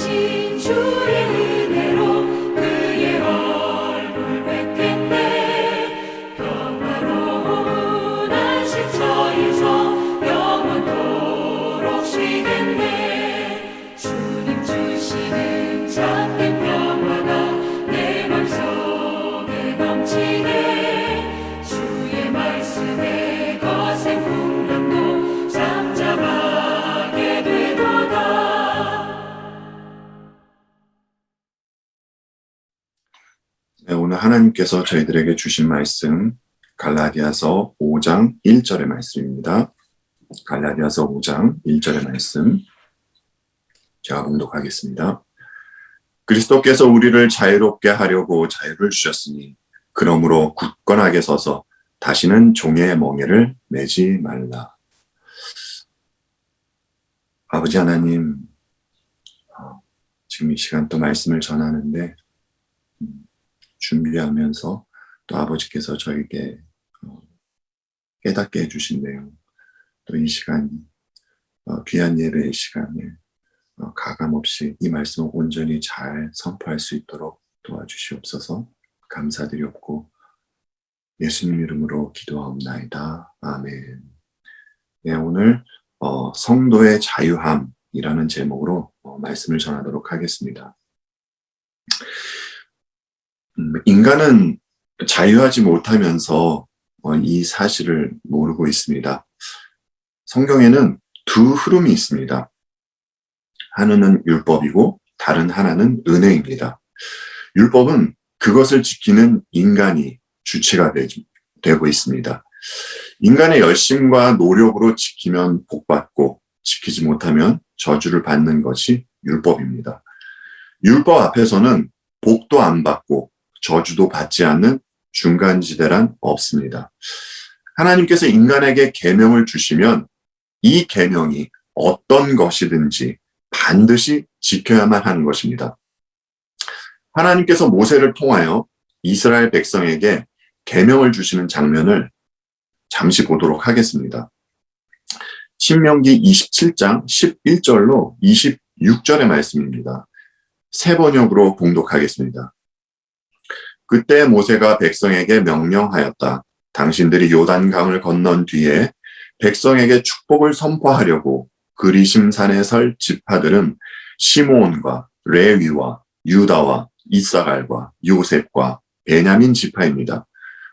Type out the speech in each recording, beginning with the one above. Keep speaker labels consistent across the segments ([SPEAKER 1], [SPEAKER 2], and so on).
[SPEAKER 1] 크신 주의 은혜로 그의 얼굴 뵙겠네. 평화로운 안식처에서 영원토록 쉬겠네. 주님 주시는 참된 평화가 내 맘속에 넘치네. 주의 말씀에 거센 풍랑도 잠잠하게 되도다.
[SPEAKER 2] 네, 오늘 하나님께서 저희들에게 주신 말씀 갈라디아서 5장 1절의 말씀입니다. 갈라디아서 5장 1절의 말씀 제가 봉독하겠습니다. 그리스도께서 우리를 자유롭게 하려고 자유를 주셨으니 그러므로 굳건하게 서서 다시는 종의 멍에를 매지 말라. 아버지 하나님, 지금 이 시간 또 말씀을 전하는데 준비하면서 또 아버지께서 저에게 깨닫게 해주신 내용, 또 이 시간 귀한 예배의 시간에 가감없이 이 말씀을 온전히 잘 선포할 수 있도록 도와주시옵소서. 감사드리옵고 예수님 이름으로 기도하옵나이다. 아멘. 네, 오늘 성도의 자유함이라는 제목으로 말씀을 전하도록 하겠습니다. 인간은 자유하지 못하면서 이 사실을 모르고 있습니다. 성경에는 두 흐름이 있습니다. 하나는 율법이고 다른 하나는 은혜입니다. 율법은 그것을 지키는 인간이 주체가 되고 있습니다. 인간의 열심과 노력으로 지키면 복받고 지키지 못하면 저주를 받는 것이 율법입니다. 율법 앞에서는 복도 안 받고 저주도 받지 않는 중간지대란 없습니다. 하나님께서 인간에게 계명을 주시면 이 계명이 어떤 것이든지 반드시 지켜야만 하는 것입니다. 하나님께서 모세를 통하여 이스라엘 백성에게 계명을 주시는 장면을 잠시 보도록 하겠습니다. 신명기 27장 11절로 26절의 말씀입니다. 새 번역으로 봉독하겠습니다. 그때 모세가 백성에게 명령하였다. 당신들이 요단강을 건넌 뒤에 백성에게 축복을 선포하려고 그리심산에 설 지파들은 시므온과 레위와 유다와 이사갈과 요셉과 베냐민 지파입니다.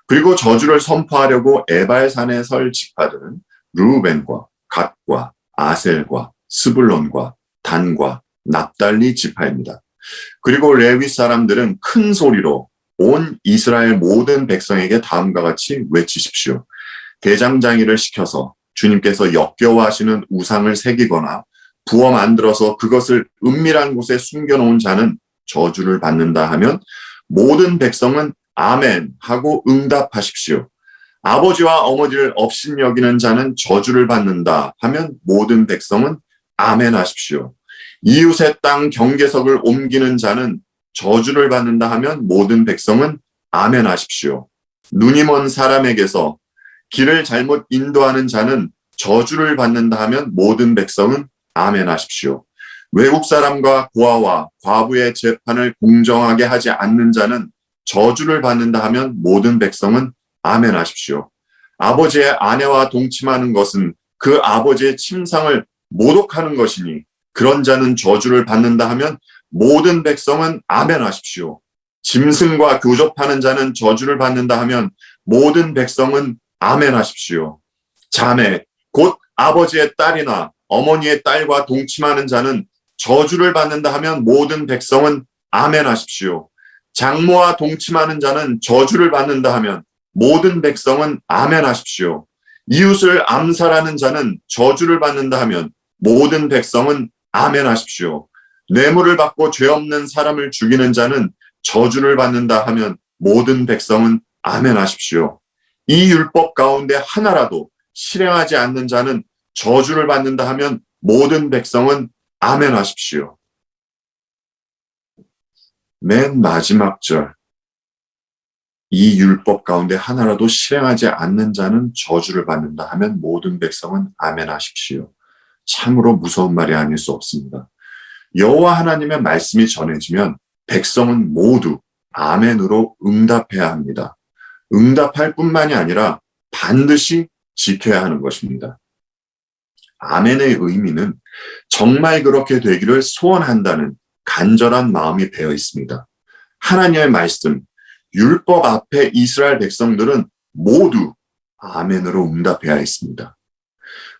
[SPEAKER 2] 그리고 저주를 선포하려고 에발산에 설 지파들은 르우벤과 갓과 아셀과 스불론과 단과 납달리 지파입니다. 그리고 레위 사람들은 큰 소리로 온 이스라엘 모든 백성에게 다음과 같이 외치십시오. 대장장이를 시켜서 주님께서 역겨워하시는 우상을 새기거나 부어 만들어서 그것을 은밀한 곳에 숨겨놓은 자는 저주를 받는다 하면 모든 백성은 아멘 하고 응답하십시오. 아버지와 어머니를 업신여기는 자는 저주를 받는다 하면 모든 백성은 아멘 하십시오. 이웃의 땅 경계석을 옮기는 자는 저주를 받는다 하면 모든 백성은 아멘 하십시오. 눈이 먼 사람에게서 길을 잘못 인도하는 자는 저주를 받는다 하면 모든 백성은 아멘 하십시오. 외국 사람과 고아와 과부의 재판을 공정하게 하지 않는 자는 저주를 받는다 하면 모든 백성은 아멘 하십시오. 아버지의 아내와 동침하는 것은 그 아버지의 침상을 모독하는 것이니 그런 자는 저주를 받는다 하면 모든 백성은 아멘 하십시오. 짐승과 교접하는 자는 저주를 받는다 하면 모든 백성은 아멘 하십시오. 자매, 곧 아버지의 딸이나 어머니의 딸과 동침하는 자는 저주를 받는다 하면 모든 백성은 아멘 하십시오. 장모와 동침하는 자는 저주를 받는다 하면 모든 백성은 아멘 하십시오. 이웃을 암살하는 자는 저주를 받는다 하면 모든 백성은 아멘 하십시오. 뇌물을 받고 죄 없는 사람을 죽이는 자는 저주를 받는다 하면 모든 백성은 아멘 하십시오. 이 율법 가운데 하나라도 실행하지 않는 자는 저주를 받는다 하면 모든 백성은 아멘 하십시오. 맨 마지막 절, 이 율법 가운데 하나라도 실행하지 않는 자는 저주를 받는다 하면 모든 백성은 아멘 하십시오. 참으로 무서운 말이 아닐 수 없습니다. 여호와 하나님의 말씀이 전해지면 백성은 모두 아멘으로 응답해야 합니다. 응답할 뿐만이 아니라 반드시 지켜야 하는 것입니다. 아멘의 의미는 정말 그렇게 되기를 소원한다는 간절한 마음이 배어 있습니다. 하나님의 말씀, 율법 앞에 이스라엘 백성들은 모두 아멘으로 응답해야 했습니다.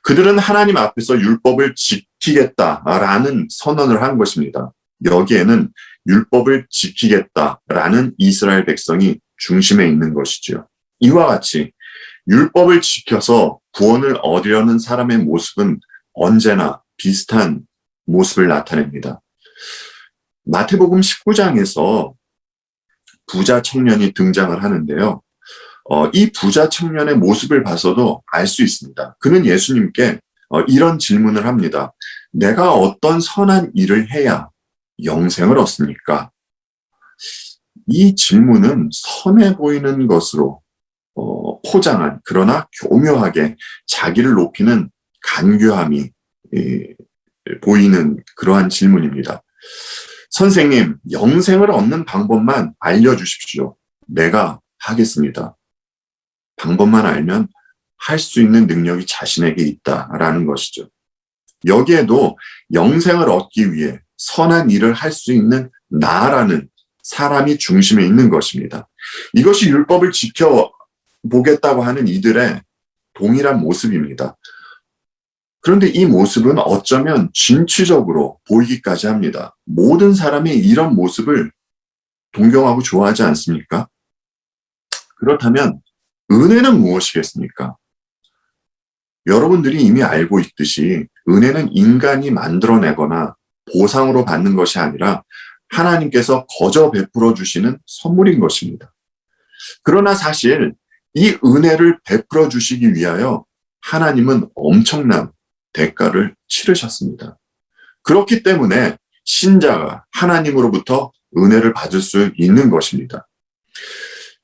[SPEAKER 2] 그들은 하나님 앞에서 율법을 지키겠다라는 선언을 한 것입니다. 여기에는 율법을 지키겠다라는 이스라엘 백성이 중심에 있는 것이죠. 이와 같이 율법을 지켜서 구원을 얻으려는 사람의 모습은 언제나 비슷한 모습을 나타냅니다. 마태복음 19장에서 부자 청년이 등장을 하는데요. 이 부자 청년의 모습을 봐서도 알 수 있습니다. 그는 예수님께 이런 질문을 합니다. 내가 어떤 선한 일을 해야 영생을 얻습니까? 이 질문은 선해 보이는 것으로 포장한, 그러나 교묘하게 자기를 높이는 간교함이 보이는 그러한 질문입니다. 선생님, 영생을 얻는 방법만 알려주십시오. 내가 하겠습니다. 방법만 알면 할 수 있는 능력이 자신에게 있다라는 것이죠. 여기에도 영생을 얻기 위해 선한 일을 할 수 있는 나라는 사람이 중심에 있는 것입니다. 이것이 율법을 지켜보겠다고 하는 이들의 동일한 모습입니다. 그런데 이 모습은 어쩌면 진취적으로 보이기까지 합니다. 모든 사람이 이런 모습을 동경하고 좋아하지 않습니까? 그렇다면 은혜는 무엇이겠습니까? 여러분들이 이미 알고 있듯이 은혜는 인간이 만들어내거나 보상으로 받는 것이 아니라 하나님께서 거저 베풀어 주시는 선물인 것입니다. 그러나 사실 이 은혜를 베풀어 주시기 위하여 하나님은 엄청난 대가를 치르셨습니다. 그렇기 때문에 신자가 하나님으로부터 은혜를 받을 수 있는 것입니다.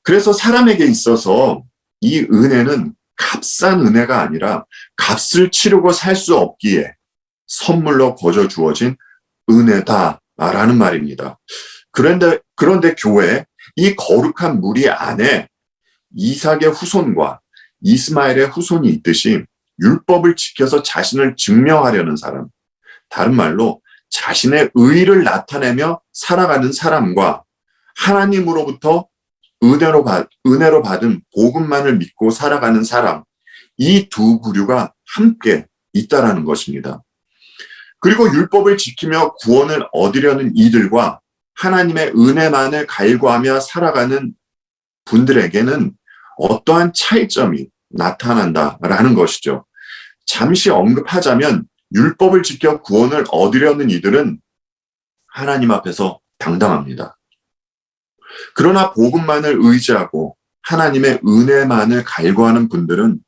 [SPEAKER 2] 그래서 사람에게 있어서 이 은혜는 값싼 은혜가 아니라 값을 치르고 살 수 없기에 선물로 거저 주어진 은혜다라는 말입니다. 그런데 교회, 이 거룩한 무리 안에 이삭의 후손과 이스마엘의 후손이 있듯이 율법을 지켜서 자신을 증명하려는 사람, 다른 말로 자신의 의의를 나타내며 살아가는 사람과 하나님으로부터 은혜로 받은 복음만을 믿고 살아가는 사람, 이 두 부류가 함께 있다라는 것입니다. 그리고 율법을 지키며 구원을 얻으려는 이들과 하나님의 은혜만을 갈구하며 살아가는 분들에게는 어떠한 차이점이 나타난다라는 것이죠. 잠시 언급하자면 율법을 지켜 구원을 얻으려는 이들은 하나님 앞에서 당당합니다. 그러나 복음만을 의지하고 하나님의 은혜만을 갈구하는 분들은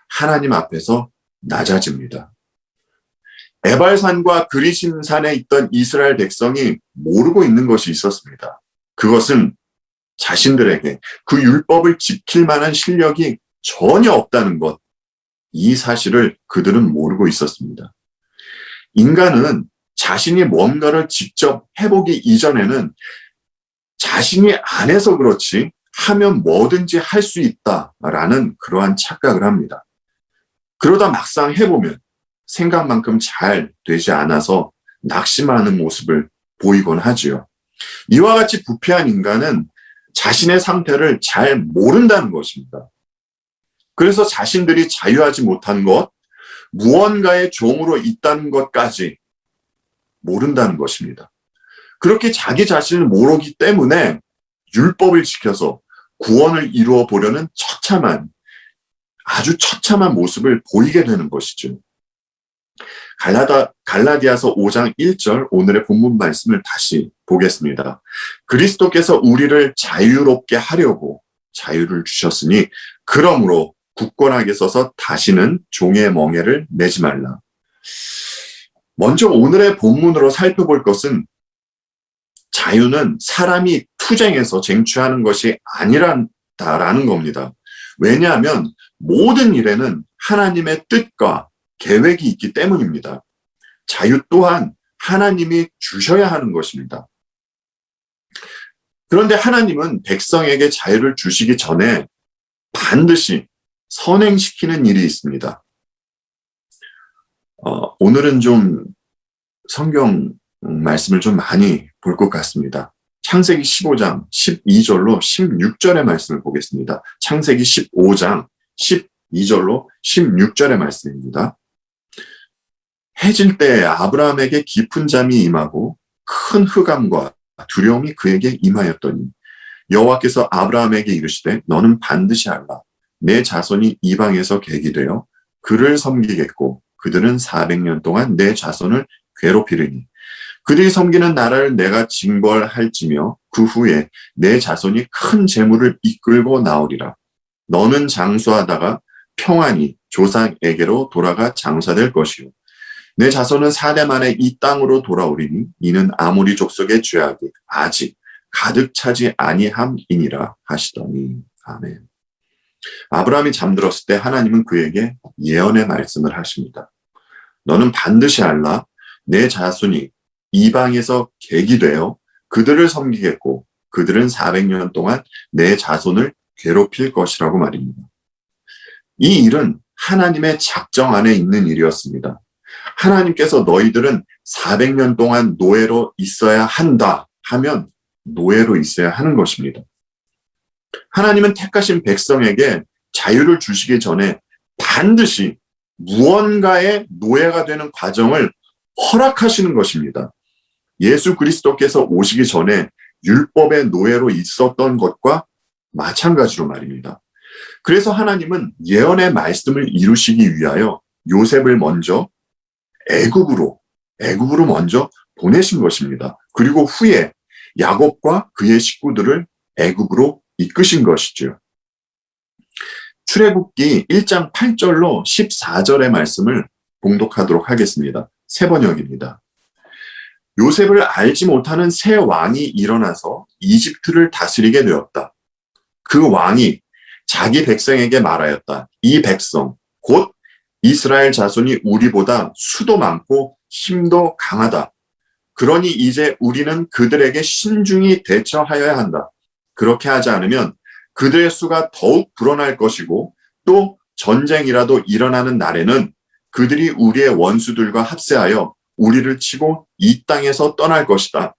[SPEAKER 2] 하나님 앞에서 낮아집니다. 에발산과 그리심산에 있던 이스라엘 백성이 모르고 있는 것이 있었습니다. 그것은 자신들에게 그 율법을 지킬 만한 실력이 전혀 없다는 것, 이 사실을 그들은 모르고 있었습니다. 인간은 자신이 뭔가를 직접 해보기 이전에는 자신이 안 해서 그렇지 하면 뭐든지 할 수 있다라는 그러한 착각을 합니다. 그러다 막상 해보면 생각만큼 잘 되지 않아서 낙심하는 모습을 보이곤 하지요. 이와 같이 부패한 인간은 자신의 상태를 잘 모른다는 것입니다. 그래서 자신들이 자유하지 못한 것, 무언가의 종으로 있다는 것까지 모른다는 것입니다. 그렇게 자기 자신을 모르기 때문에 율법을 지켜서 구원을 이루어 보려는 아주 처참한 모습을 보이게 되는 것이죠. 갈라디아서 5장 1절 오늘의 본문 말씀을 다시 보겠습니다. 그리스도께서 우리를 자유롭게 하려고 자유를 주셨으니 그러므로 굳건하게 서서 다시는 종의 멍에를 매지 말라. 먼저 오늘의 본문으로 살펴볼 것은 자유는 사람이 투쟁해서 쟁취하는 것이 아니라는 겁니다. 왜냐하면 모든 일에는 하나님의 뜻과 계획이 있기 때문입니다. 자유 또한 하나님이 주셔야 하는 것입니다. 그런데 하나님은 백성에게 자유를 주시기 전에 반드시 선행시키는 일이 있습니다. 오늘은 좀 성경 말씀을 좀 많이 볼 것 같습니다. 창세기 15장 12절로 16절의 말씀을 보겠습니다. 창세기 15장 12절로 16절의 말씀입니다. 해질 때 아브라함에게 깊은 잠이 임하고 큰 흑암과 두려움이 그에게 임하였더니 여호와께서 아브라함에게 이르시되 너는 반드시 알라. 내 자손이 이방에서 객이 되어 그를 섬기겠고 그들은 400년 동안 내 자손을 괴롭히리니 그들이 섬기는 나라를 내가 징벌할지며 그 후에 내 자손이 큰 재물을 이끌고 나오리라. 너는 장수하다가 평안히 조상에게로 돌아가 장사될 것이요. 내 자손은 4대 만에 이 땅으로 돌아오리니 이는 아모리 족속의 죄악이 아직 가득 차지 아니함이니라 하시더니. 아멘. 아브라함이 잠들었을 때 하나님은 그에게 예언의 말씀을 하십니다. 너는 반드시 알라. 내 자손이 이방에서 객이 되어 그들을 섬기겠고 그들은 400년 동안 내 자손을 괴롭힐 것이라고 말입니다. 이 일은 하나님의 작정 안에 있는 일이었습니다. 하나님께서 너희들은 400년 동안 노예로 있어야 한다 하면 노예로 있어야 하는 것입니다. 하나님은 택하신 백성에게 자유를 주시기 전에 반드시 무언가의 노예가 되는 과정을 허락하시는 것입니다. 예수 그리스도께서 오시기 전에 율법의 노예로 있었던 것과 마찬가지로 말입니다. 그래서 하나님은 예언의 말씀을 이루시기 위하여 요셉을 먼저 애굽으로 먼저 보내신 것입니다. 그리고 후에 야곱과 그의 식구들을 애굽으로 이끄신 것이죠. 출애굽기 1장 8절로 14절의 말씀을 봉독하도록 하겠습니다. 세 번역입니다. 요셉을 알지 못하는 새 왕이 일어나서 이집트를 다스리게 되었다. 그 왕이 자기 백성에게 말하였다. 이 백성, 곧 이스라엘 자손이 우리보다 수도 많고 힘도 강하다. 그러니 이제 우리는 그들에게 신중히 대처하여야 한다. 그렇게 하지 않으면 그들의 수가 더욱 불어날 것이고 또 전쟁이라도 일어나는 날에는 그들이 우리의 원수들과 합세하여 우리를 치고 이 땅에서 떠날 것이다.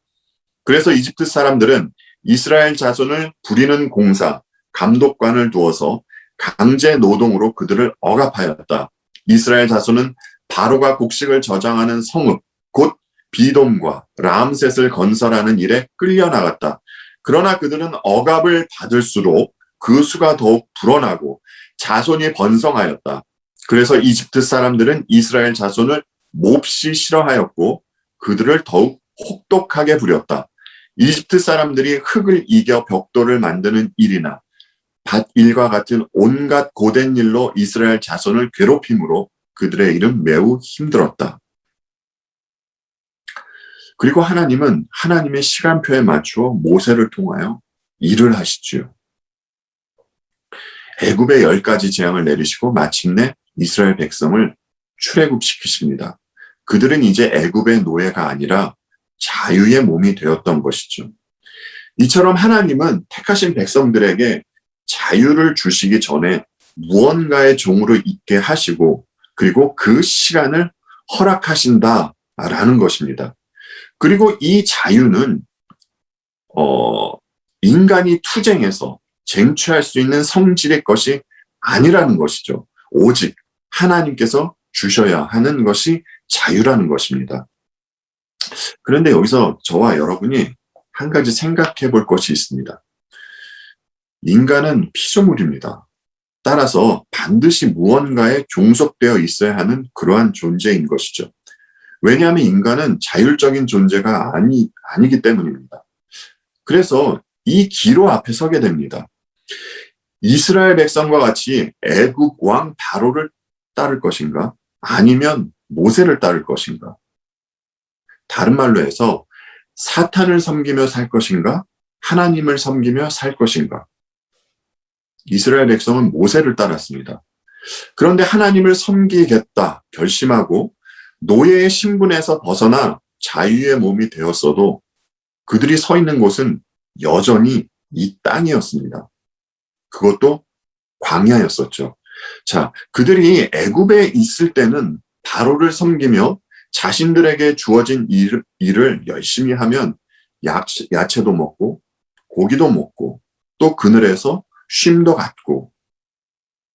[SPEAKER 2] 그래서 이집트 사람들은 이스라엘 자손을 부리는 공사, 감독관을 두어서 강제 노동으로 그들을 억압하였다. 이스라엘 자손은 바로가 곡식을 저장하는 성읍, 곧 비돔과 람셋을 건설하는 일에 끌려나갔다. 그러나 그들은 억압을 받을수록 그 수가 더욱 불어나고 자손이 번성하였다. 그래서 이집트 사람들은 이스라엘 자손을 몹시 싫어하였고 그들을 더욱 혹독하게 부렸다. 이집트 사람들이 흙을 이겨 벽돌을 만드는 일이나 밭일과 같은 온갖 고된 일로 이스라엘 자손을 괴롭힘으로 그들의 일은 매우 힘들었다. 그리고 하나님은 하나님의 시간표에 맞추어 모세를 통하여 일을 하시지요. 애굽의 10가지 재앙을 내리시고 마침내 이스라엘 백성을 출애굽시키십니다. 그들은 이제 애굽의 노예가 아니라 자유의 몸이 되었던 것이죠. 이처럼 하나님은 택하신 백성들에게 자유를 주시기 전에 무언가의 종으로 있게 하시고 그리고 그 시간을 허락하신다라는 것입니다. 그리고 이 자유는 인간이 투쟁해서 쟁취할 수 있는 성질의 것이 아니라는 것이죠. 오직 하나님께서 주셔야 하는 것이 자유라는 것입니다. 그런데 여기서 저와 여러분이 한 가지 생각해 볼 것이 있습니다. 인간은 피조물입니다. 따라서 반드시 무언가에 종속되어 있어야 하는 그러한 존재인 것이죠. 왜냐하면 인간은 자율적인 존재가 아니기 때문입니다. 그래서 이 기로 앞에 서게 됩니다. 이스라엘 백성과 같이 애굽 왕 바로를 따를 것인가? 아니면 모세를 따를 것인가? 다른 말로 해서 사탄을 섬기며 살 것인가? 하나님을 섬기며 살 것인가? 이스라엘 백성은 모세를 따랐습니다. 그런데 하나님을 섬기겠다 결심하고 노예의 신분에서 벗어나 자유의 몸이 되었어도 그들이 서 있는 곳은 여전히 이 땅이었습니다. 그것도 광야였었죠. 자, 그들이 애굽에 있을 때는 바로를 섬기며 자신들에게 주어진 일을 열심히 하면 야채도 먹고 고기도 먹고 또 그늘에서 쉼도 갖고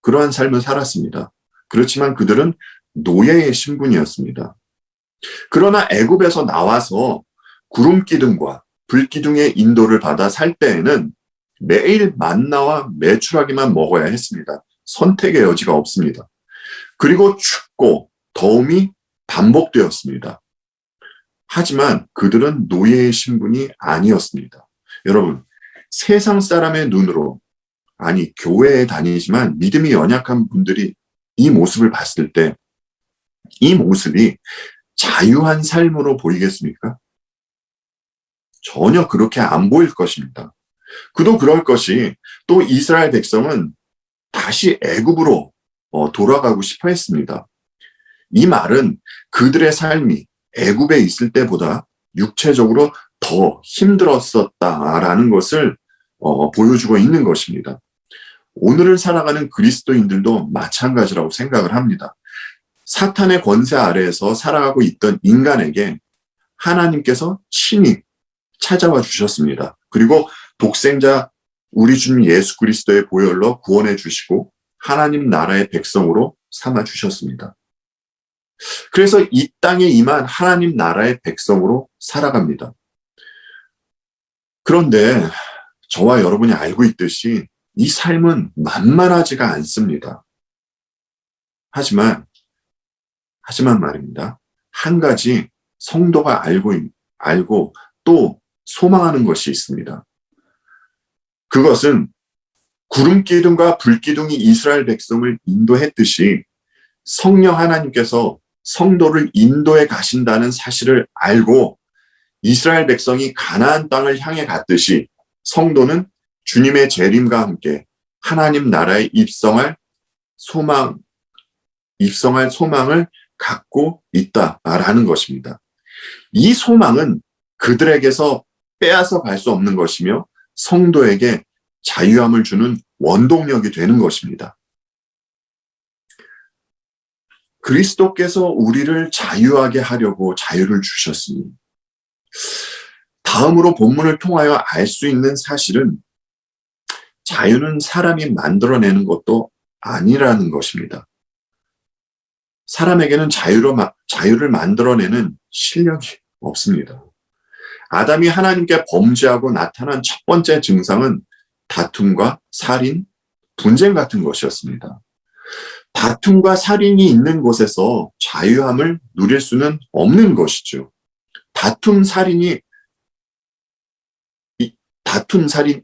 [SPEAKER 2] 그러한 삶을 살았습니다. 그렇지만 그들은 노예의 신분이었습니다. 그러나 애굽에서 나와서 구름 기둥과 불 기둥의 인도를 받아 살 때에는 매일 만나와 메추라기만 먹어야 했습니다. 선택의 여지가 없습니다. 그리고 춥고 더움이 반복되었습니다. 하지만 그들은 노예의 신분이 아니었습니다. 여러분, 세상 사람의 눈으로, 아니 교회에 다니지만 믿음이 연약한 분들이 이 모습을 봤을 때 이 모습이 자유한 삶으로 보이겠습니까? 전혀 그렇게 안 보일 것입니다. 그도 그럴 것이 또 이스라엘 백성은 다시 애굽으로 돌아가고 싶어 했습니다. 이 말은 그들의 삶이 애굽에 있을 때보다 육체적으로 더 힘들었었다라는 것을 보여주고 있는 것입니다. 오늘을 살아가는 그리스도인들도 마찬가지라고 생각을 합니다. 사탄의 권세 아래에서 살아가고 있던 인간에게 하나님께서 친히 찾아와 주셨습니다. 그리고 독생자 우리 주님 예수 그리스도의 보혈로 구원해 주시고 하나님 나라의 백성으로 삼아 주셨습니다. 그래서 이 땅에 임한 하나님 나라의 백성으로 살아갑니다. 그런데 저와 여러분이 알고 있듯이 이 삶은 만만하지가 않습니다. 하지만 말입니다. 한 가지 성도가 알고 또 소망하는 것이 있습니다. 그것은 구름 기둥과 불 기둥이 이스라엘 백성을 인도했듯이 성령 하나님께서 성도를 인도해 가신다는 사실을 알고 이스라엘 백성이 가나안 땅을 향해 갔듯이 성도는 주님의 재림과 함께 하나님 나라에 입성할 소망을 갖고 있다라는 것입니다. 이 소망은 그들에게서 빼앗아 갈 수 없는 것이며 성도에게 자유함을 주는 원동력이 되는 것입니다. 그리스도께서 우리를 자유하게 하려고 자유를 주셨으니 다음으로 본문을 통하여 알 수 있는 사실은 자유는 사람이 만들어내는 것도 아니라는 것입니다. 사람에게는 자유를 만들어내는 실력이 없습니다. 아담이 하나님께 범죄하고 나타난 첫 번째 증상은 다툼과 살인, 분쟁 같은 것이었습니다. 다툼과 살인이 있는 곳에서 자유함을 누릴 수는 없는 것이죠. 다툼, 살인,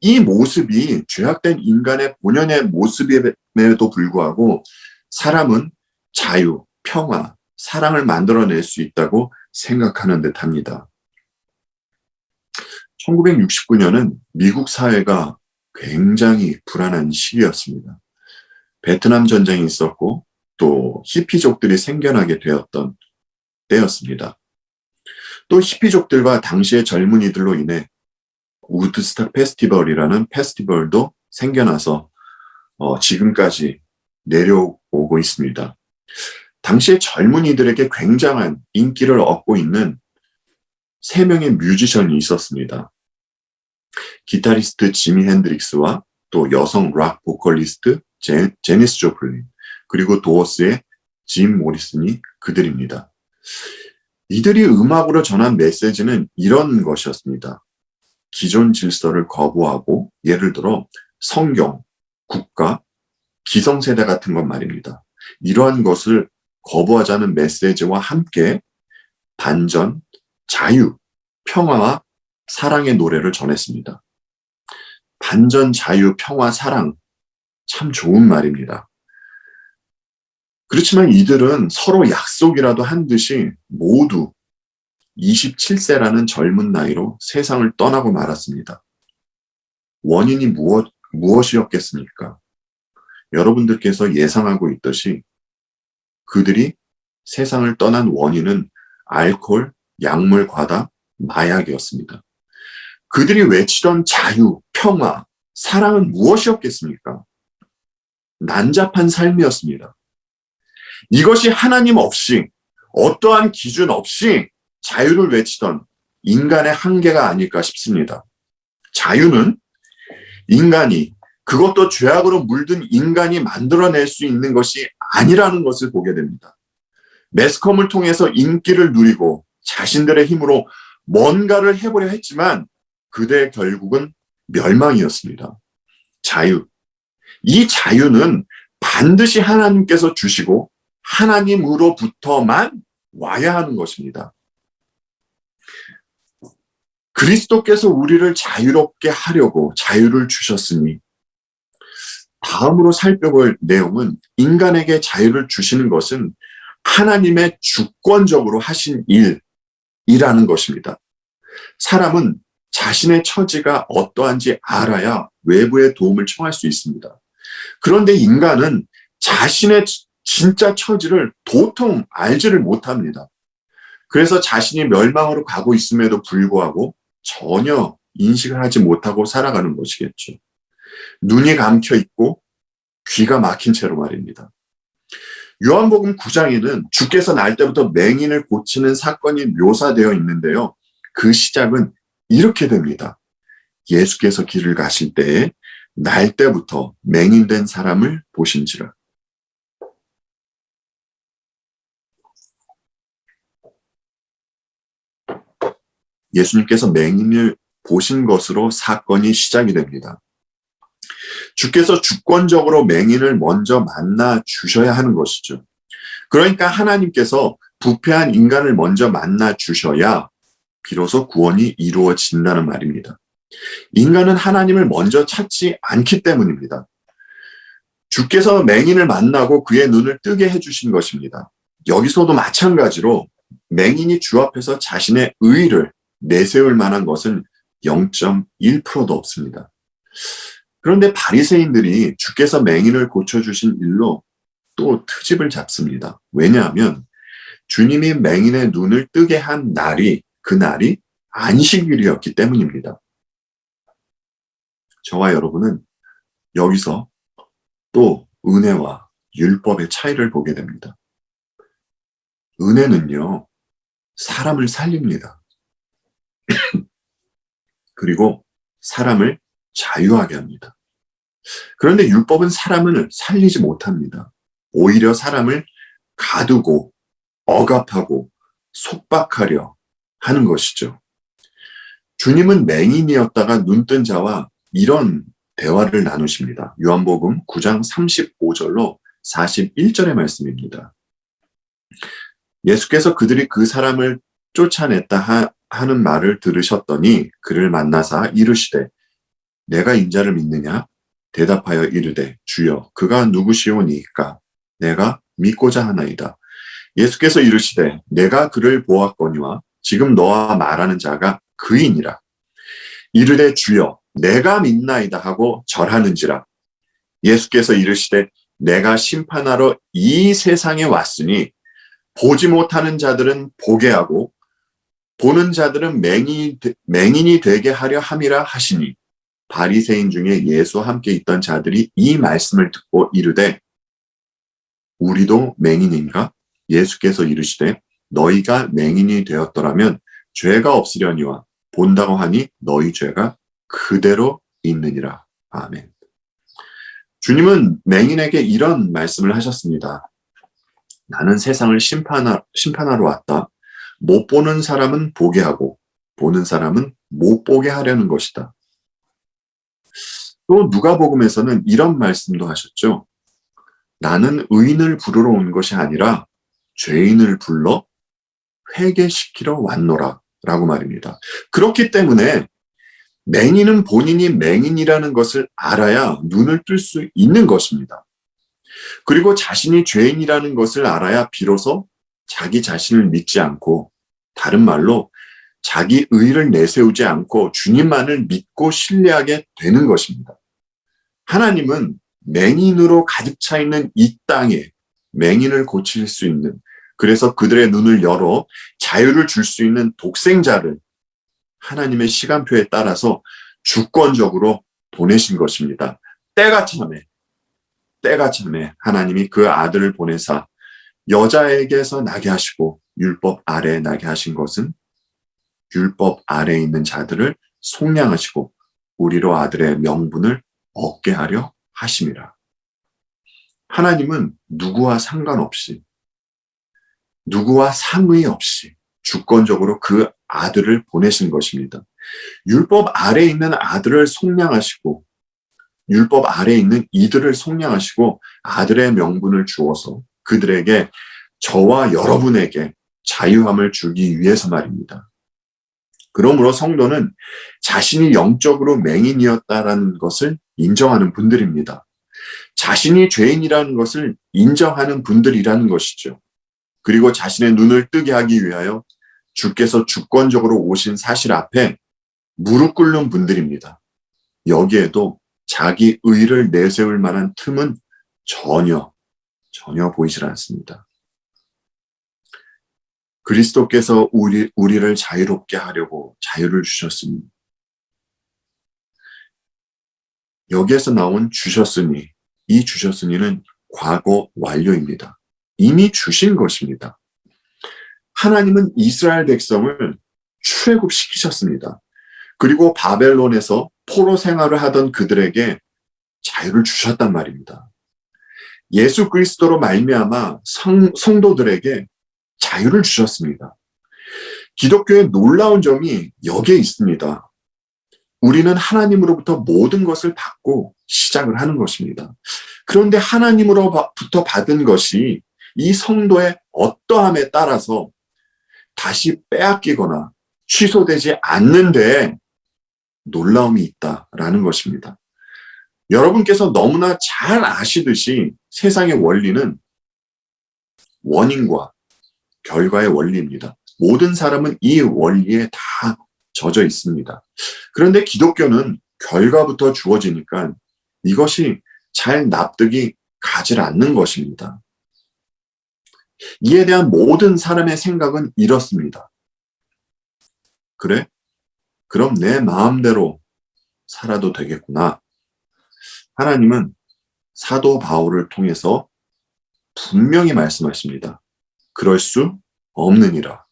[SPEAKER 2] 이 모습이 죄악된 인간의 본연의 모습임에도 불구하고 사람은 자유, 평화, 사랑을 만들어낼 수 있다고 생각하는 듯합니다. 1969년은 미국 사회가 굉장히 불안한 시기였습니다. 베트남 전쟁이 있었고 또 히피족들이 생겨나게 되었던 때였습니다. 또 히피족들과 당시의 젊은이들로 인해 우드스탁 페스티벌이라는 페스티벌도 생겨나서 지금까지 내려오고 있습니다. 당시의 젊은이들에게 굉장한 인기를 얻고 있는 3명의 뮤지션이 있었습니다. 기타리스트 지미 핸드릭스와 또 여성 락 보컬리스트 제니스 조플린, 그리고 도어스의 짐 모리슨이 그들입니다. 이들이 음악으로 전한 메시지는 이런 것이었습니다. 기존 질서를 거부하고, 예를 들어 성경, 국가, 기성세대 같은 것 말입니다. 이러한 것을 거부하자는 메시지와 함께 반전, 자유, 평화와 사랑의 노래를 전했습니다. 반전, 자유, 평화, 사랑, 참 좋은 말입니다. 그렇지만 이들은 서로 약속이라도 한 듯이 모두 27세라는 젊은 나이로 세상을 떠나고 말았습니다. 원인이 무엇이었겠습니까? 여러분들께서 예상하고 있듯이 그들이 세상을 떠난 원인은 알코올, 약물 과다, 마약이었습니다. 그들이 외치던 자유, 평화, 사랑은 무엇이었겠습니까? 난잡한 삶이었습니다. 이것이 하나님 없이, 어떠한 기준 없이 자유를 외치던 인간의 한계가 아닐까 싶습니다. 자유는 인간이, 그것도 죄악으로 물든 인간이 만들어낼 수 있는 것이 아니라는 것을 보게 됩니다. 매스컴을 통해서 인기를 누리고 자신들의 힘으로 뭔가를 해보려 했지만 그들의 결국은 멸망이었습니다. 자유. 이 자유는 반드시 하나님께서 주시고 하나님으로부터만 와야 하는 것입니다. 그리스도께서 우리를 자유롭게 하려고 자유를 주셨으니 다음으로 살펴볼 내용은 인간에게 자유를 주시는 것은 하나님의 주권적으로 하신 일이라는 것입니다. 사람은 자신의 처지가 어떠한지 알아야 외부의 도움을 청할 수 있습니다. 그런데 인간은 자신의 진짜 처지를 도통 알지를 못합니다. 그래서 자신이 멸망으로 가고 있음에도 불구하고 전혀 인식을 하지 못하고 살아가는 것이겠죠. 눈이 감겨 있고 귀가 막힌 채로 말입니다. 요한복음 9장에는 주께서 날 때부터 맹인을 고치는 사건이 묘사되어 있는데요. 그 시작은 이렇게 됩니다. 예수께서 길을 가실 때에 날 때부터 맹인된 사람을 보신지라. 예수님께서 맹인을 보신 것으로 사건이 시작이 됩니다. 주께서 주권적으로 맹인을 먼저 만나 주셔야 하는 것이죠. 그러니까 하나님께서 부패한 인간을 먼저 만나 주셔야 비로소 구원이 이루어진다는 말입니다. 인간은 하나님을 먼저 찾지 않기 때문입니다. 주께서 맹인을 만나고 그의 눈을 뜨게 해주신 것입니다. 여기서도 마찬가지로 맹인이 주 앞에서 자신의 의의를 내세울 만한 것은 0.1%도 없습니다. 그런데 바리새인들이 주께서 맹인을 고쳐주신 일로 또 트집을 잡습니다. 왜냐하면 주님이 맹인의 눈을 뜨게 한 날이, 그 날이 안식일이었기 때문입니다. 저와 여러분은 여기서 또 은혜와 율법의 차이를 보게 됩니다. 은혜는요, 사람을 살립니다. 그리고 사람을 자유하게 합니다. 그런데 율법은 사람을 살리지 못합니다. 오히려 사람을 가두고 억압하고 속박하려 하는 것이죠. 주님은 맹인이었다가 눈뜬 자와 이런 대화를 나누십니다. 요한복음 9장 35절로 41절의 말씀입니다. 예수께서 그들이 그 사람을 쫓아냈다 하는 말을 들으셨더니 그를 만나사 이르시되 내가 인자를 믿느냐? 대답하여 이르되 주여 그가 누구시오니이까? 내가 믿고자 하나이다. 예수께서 이르시되 내가 그를 보았거니와 지금 너와 말하는 자가 그이니라. 이르되 주여 내가 믿나이다 하고 절하는지라. 예수께서 이르시되 내가 심판하러 이 세상에 왔으니 보지 못하는 자들은 보게 하고 보는 자들은 맹인이 되게 하려 함이라 하시니 바리새인 중에 예수와 함께 있던 자들이 이 말씀을 듣고 이르되 우리도 맹인인가? 예수께서 이르시되 너희가 맹인이 되었더라면 죄가 없으려니와 본다고 하니 너희 죄가 그대로 있느니라. 아멘. 주님은 맹인에게 이런 말씀을 하셨습니다. 나는 세상을 심판하러 왔다. 못 보는 사람은 보게 하고 보는 사람은 못 보게 하려는 것이다. 또 누가복음에서는 이런 말씀도 하셨죠. 나는 의인을 부르러 온 것이 아니라 죄인을 불러 회개시키러 왔노라 라고 말입니다. 그렇기 때문에 맹인은 본인이 맹인이라는 것을 알아야 눈을 뜰 수 있는 것입니다. 그리고 자신이 죄인이라는 것을 알아야 비로소 자기 자신을 믿지 않고 다른 말로 자기 의를 내세우지 않고 주님만을 믿고 신뢰하게 되는 것입니다. 하나님은 맹인으로 가득 차 있는 이 땅에 맹인을 고칠 수 있는 그래서 그들의 눈을 열어 자유를 줄 수 있는 독생자를 하나님의 시간표에 따라서 주권적으로 보내신 것입니다. 때가 참에 하나님이 그 아들을 보내사 여자에게서 나게 하시고 율법 아래에 나게 하신 것은 율법 아래에 있는 자들을 속량하시고 우리로 아들의 명분을 얻게 하려 하심이라. 하나님은 누구와 상관없이, 누구와 상의 없이 주권적으로 그 아들을 보내신 것입니다. 율법 아래에 있는 아들을 속량하시고 율법 아래에 있는 이들을 속량하시고 아들의 명분을 주어서 그들에게, 저와 여러분에게 자유함을 주기 위해서 말입니다. 그러므로 성도는 자신이 영적으로 맹인이었다라는 것을 인정하는 분들입니다. 자신이 죄인이라는 것을 인정하는 분들이라는 것이죠. 그리고 자신의 눈을 뜨게 하기 위하여 주께서 주권적으로 오신 사실 앞에 무릎 꿇는 분들입니다. 여기에도 자기 의를 내세울 만한 틈은 전혀 보이질 않습니다. 그리스도께서 우리를 자유롭게 하려고 자유를 주셨으니, 여기에서 나온 주셨으니, 이 주셨으니는 과거 완료입니다. 이미 주신 것입니다. 하나님은 이스라엘 백성을 출애굽시키셨습니다. 그리고 바벨론에서 포로 생활을 하던 그들에게 자유를 주셨단 말입니다. 예수 그리스도로 말미암아 성도들에게 자유를 주셨습니다. 기독교의 놀라운 점이 여기에 있습니다. 우리는 하나님으로부터 모든 것을 받고 시작을 하는 것입니다. 그런데 하나님으로부터 받은 것이 이 성도의 어떠함에 따라서 다시 빼앗기거나 취소되지 않는데 놀라움이 있다라는 것입니다. 여러분께서 너무나 잘 아시듯이 세상의 원리는 원인과 결과의 원리입니다. 모든 사람은 이 원리에 다 젖어 있습니다. 그런데 기독교는 결과부터 주어지니까 이것이 잘 납득이 가지 않는 것입니다. 이에 대한 모든 사람의 생각은 이렇습니다. 그래? 그럼 내 마음대로 살아도 되겠구나. 하나님은 사도 바울을 통해서 분명히 말씀하십니다. 그럴 수 없느니라.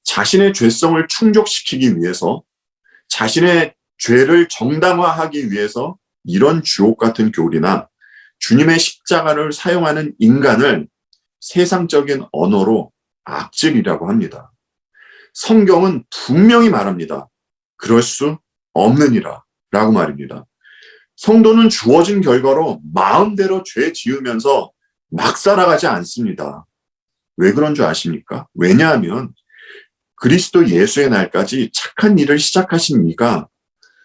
[SPEAKER 2] 자신의 죄성을 충족시키기 위해서, 자신의 죄를 정당화하기 위해서 이런 주옥 같은 교리나 주님의 십자가를 사용하는 인간을 세상적인 언어로 악질이라고 합니다. 성경은 분명히 말합니다. 그럴 수 없느니라 라고 말입니다. 성도는 주어진 결과로 마음대로 죄 지으면서 막 살아가지 않습니다. 왜 그런 줄 아십니까? 왜냐하면 그리스도 예수의 날까지 착한 일을 시작하신 이가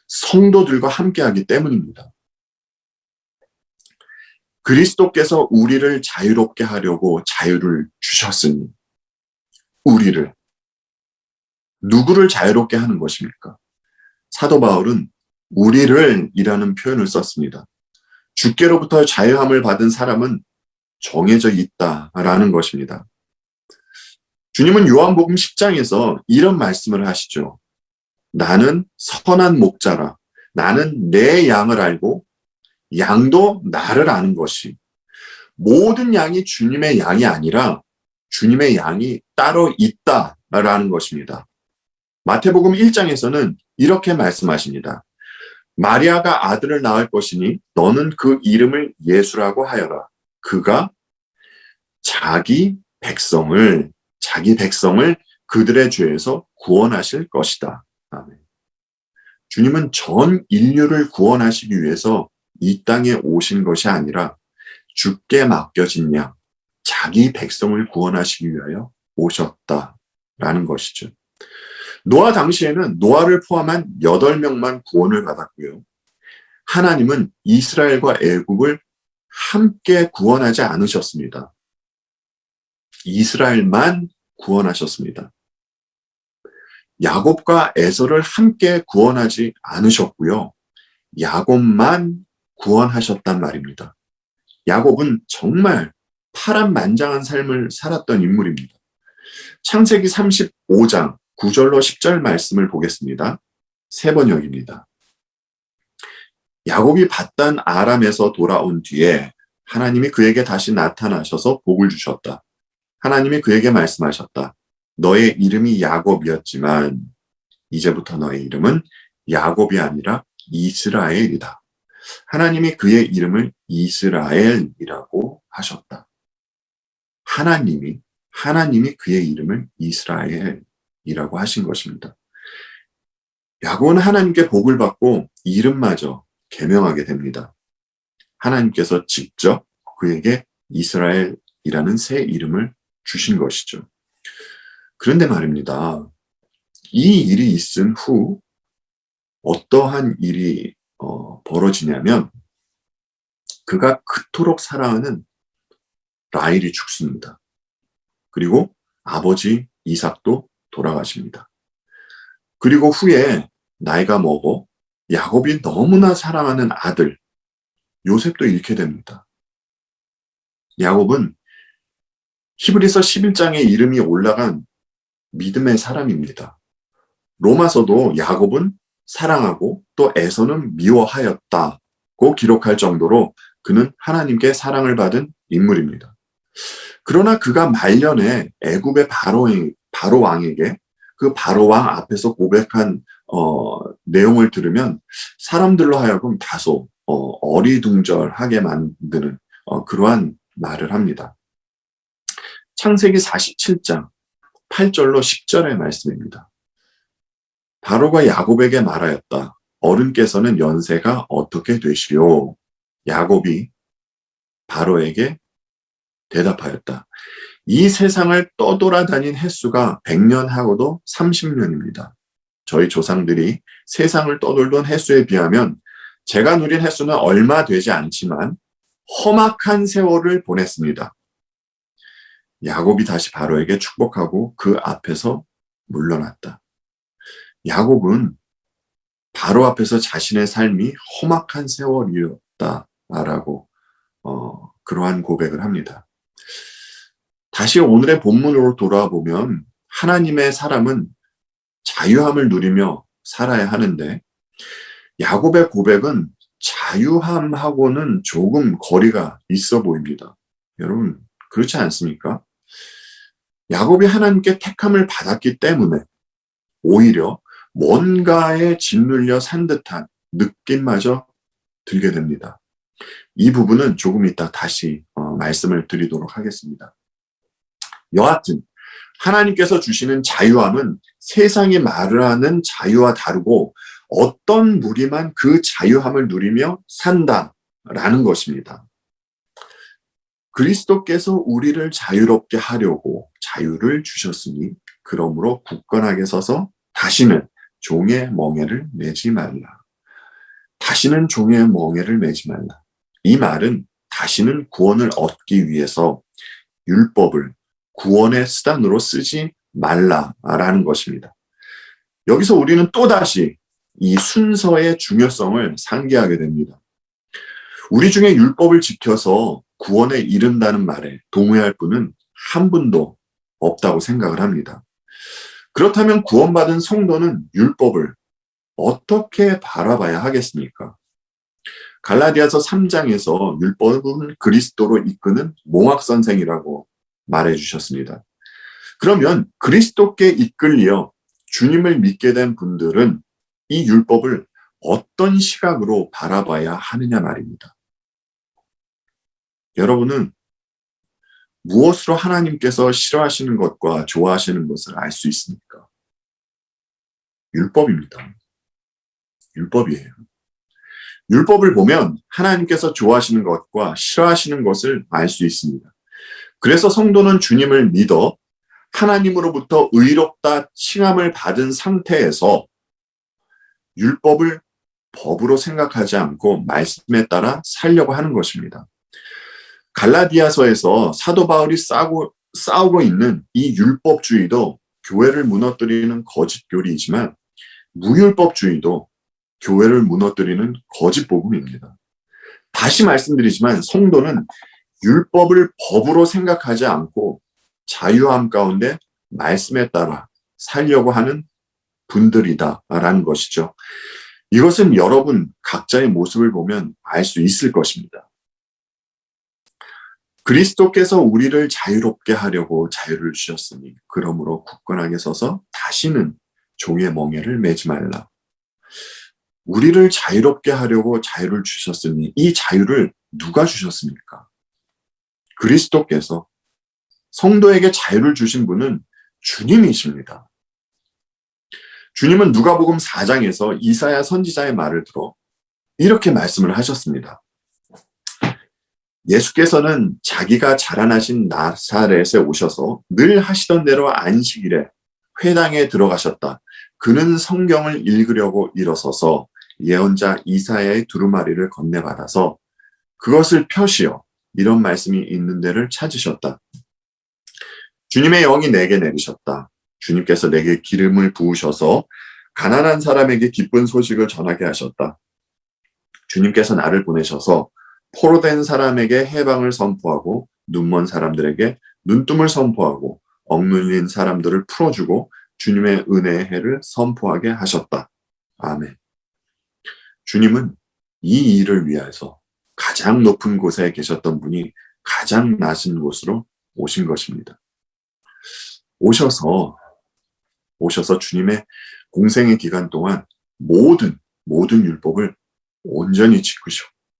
[SPEAKER 2] 성도들과 함께하기 때문입니다. 그리스도께서 우리를 자유롭게 하려고 자유를 주셨으니, 누구를 자유롭게 하는 것입니까? 사도 바울은 우리를 이라는 표현을 썼습니다. 주께로부터 자유함을 받은 사람은 정해져 있다라는 것입니다. 주님은 요한복음 10장에서 이런 말씀을 하시죠. 나는 선한 목자라. 나는 내 양을 알고 양도 나를 아는 것이. 모든 양이 주님의 양이 아니라 주님의 양이 따로 있다라는 것입니다. 마태복음 1장에서는 이렇게 말씀하십니다. 마리아가 아들을 낳을 것이니 너는 그 이름을 예수라고 하여라. 그가 자기 백성을 그들의 죄에서 구원하실 것이다. 아멘. 주님은 전 인류를 구원하시기 위해서 이 땅에 오신 것이 아니라 주께 맡겨진 양, 자기 백성을 구원하시기 위하여 오셨다라는 것이죠. 노아 당시에는 노아를 포함한 8명만 구원을 받았고요. 하나님은 이스라엘과 애굽을 함께 구원하지 않으셨습니다. 이스라엘만 구원하셨습니다. 야곱과 에서를 함께 구원하지 않으셨고요. 야곱만 구원하셨단 말입니다. 야곱은 정말 파란만장한 삶을 살았던 인물입니다. 창세기 35장 9절로 10절 말씀을 보겠습니다. 세 번역입니다. 야곱이 밧단 아람에서 돌아온 뒤에 하나님이 그에게 다시 나타나셔서 복을 주셨다. 하나님이 그에게 말씀하셨다. 너의 이름이 야곱이었지만 이제부터 너의 이름은 야곱이 아니라 이스라엘이다. 하나님이 그의 이름을 이스라엘이라고 하셨다. 하나님이 그의 이름을 이스라엘이라고 하신 것입니다. 야곱은 하나님께 복을 받고 이름마저 계명하게 됩니다. 하나님께서 직접 그에게 이스라엘이라는 새 이름을 주신 것이죠. 그런데 말입니다. 이 일이 있은 후 어떠한 일이 벌어지냐면 그가 그토록 사랑하는 라헬이 죽습니다. 그리고 아버지 이삭도 돌아가십니다. 그리고 후에 나이가 먹어 야곱이 너무나 사랑하는 아들 요셉도 잃게 됩니다. 야곱은 히브리서 11장에 이름이 올라간 믿음의 사람입니다. 로마서도 야곱은 사랑하고 또 에서는 미워하였다고 기록할 정도로 그는 하나님께 사랑을 받은 인물입니다. 그러나 그가 말년에 애굽의 바로 왕에게 그 바로 왕 앞에서 고백한 내용을 들으면 사람들로 하여금 다소 어리둥절하게 만드는 그러한 말을 합니다. 창세기 47장 8절로 10절의 말씀입니다. 바로가 야곱에게 말하였다. 어른께서는 연세가 어떻게 되시오? 야곱이 바로에게 대답하였다. 이 세상을 떠돌아다닌 횟수가 100년하고도 30년입니다. 저희 조상들이 세상을 떠돌던 횟수에 비하면 제가 누린 횟수는 얼마 되지 않지만 험악한 세월을 보냈습니다. 야곱이 다시 바로에게 축복하고 그 앞에서 물러났다. 야곱은 바로 앞에서 자신의 삶이 험악한 세월이었다라고 그러한 고백을 합니다. 다시 오늘의 본문으로 돌아와 보면 하나님의 사람은 자유함을 누리며 살아야 하는데 야곱의 고백은 자유함하고는 조금 거리가 있어 보입니다. 여러분 그렇지 않습니까? 야곱이 하나님께 택함을 받았기 때문에 오히려 뭔가에 짓눌려 산 듯한 느낌마저 들게 됩니다. 이 부분은 조금 이따 다시 말씀을 드리도록 하겠습니다. 여하튼 하나님께서 주시는 자유함은 세상이 말을 하는 자유와 다르고 어떤 무리만 그 자유함을 누리며 산다라는 것입니다. 그리스도께서 우리를 자유롭게 하려고 자유를 주셨으니 그러므로 굳건하게 서서 다시는 종의 멍에를 매지 말라. 다시는 종의 멍에를 매지 말라. 이 말은 다시는 구원을 얻기 위해서 율법을 구원의 수단으로 쓰지 말라라는 것입니다. 여기서 우리는 또다시 이 순서의 중요성을 상기하게 됩니다. 우리 중에 율법을 지켜서 구원에 이른다는 말에 동의할 분은 한 분도 없다고 생각을 합니다. 그렇다면 구원받은 성도는 율법을 어떻게 바라봐야 하겠습니까? 갈라디아서 3장에서 율법은 그리스도로 이끄는 몽학선생이라고 말해주셨습니다. 그러면 그리스도께 이끌려 주님을 믿게 된 분들은 이 율법을 어떤 시각으로 바라봐야 하느냐 말입니다. 여러분은 무엇으로 하나님께서 싫어하시는 것과 좋아하시는 것을 알 수 있습니까? 율법입니다. 율법이에요. 율법을 보면 하나님께서 좋아하시는 것과 싫어하시는 것을 알 수 있습니다. 그래서 성도는 주님을 믿어 하나님으로부터 의롭다 칭함을 받은 상태에서 율법을 법으로 생각하지 않고 말씀에 따라 살려고 하는 것입니다. 갈라디아서에서 사도 바울이 싸우고 있는 이 율법주의도 교회를 무너뜨리는 거짓 교리이지만 무율법주의도 교회를 무너뜨리는 거짓 복음입니다. 다시 말씀드리지만 성도는 율법을 법으로 생각하지 않고 자유함 가운데 말씀에 따라 살려고 하는 분들이다라는 것이죠. 이것은 여러분 각자의 모습을 보면 알 수 있을 것입니다. 그리스도께서 우리를 자유롭게 하려고 자유를 주셨으니 그러므로 굳건하게 서서 다시는 종의 멍에를 매지 말라. 우리를 자유롭게 하려고 자유를 주셨으니 이 자유를 누가 주셨습니까? 그리스도께서. 성도에게 자유를 주신 분은 주님이십니다. 주님은 누가복음 4장에서 이사야 선지자의 말을 들어 이렇게 말씀을 하셨습니다. 예수께서는 자기가 자라나신 나사렛에 오셔서 늘 하시던 대로 안식일에 회당에 들어가셨다. 그는 성경을 읽으려고 일어서서 예언자 이사야의 두루마리를 건네받아서 그것을 펴시어 이런 말씀이 있는 데를 찾으셨다. 주님의 영이 내게 내리셨다. 주님께서 내게 기름을 부으셔서 가난한 사람에게 기쁜 소식을 전하게 하셨다. 주님께서 나를 보내셔서 포로된 사람에게 해방을 선포하고 눈먼 사람들에게 눈뜸을 선포하고 억눌린 사람들을 풀어주고 주님의 은혜의 해를 선포하게 하셨다. 아멘. 주님은 이 일을 위해서 가장 높은 곳에 계셨던 분이 가장 낮은 곳으로 오신 것입니다. 오셔서 주님의 공생의 기간 동안 모든 율법을 온전히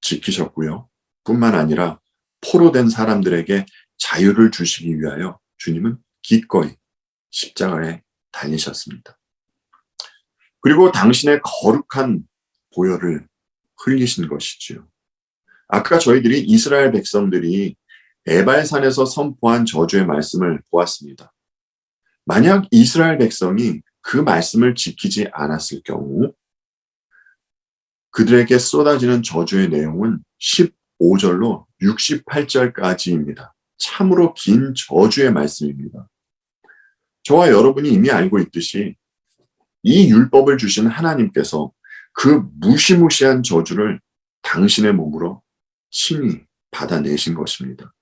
[SPEAKER 2] 지키셨고요. 뿐만 아니라 포로된 사람들에게 자유를 주시기 위하여 주님은 기꺼이 십자가에 달리셨습니다. 그리고 당신의 거룩한 보혈을 흘리신 것이지요. 아까 저희들이 이스라엘 백성들이 에발산에서 선포한 저주의 말씀을 보았습니다. 만약 이스라엘 백성이 그 말씀을 지키지 않았을 경우 그들에게 쏟아지는 저주의 내용은 15절로 68절까지입니다. 참으로 긴 저주의 말씀입니다. 저와 여러분이 이미 알고 있듯이 이 율법을 주신 하나님께서 그 무시무시한 저주를 당신의 몸으로 친히 받아내신 것입니다.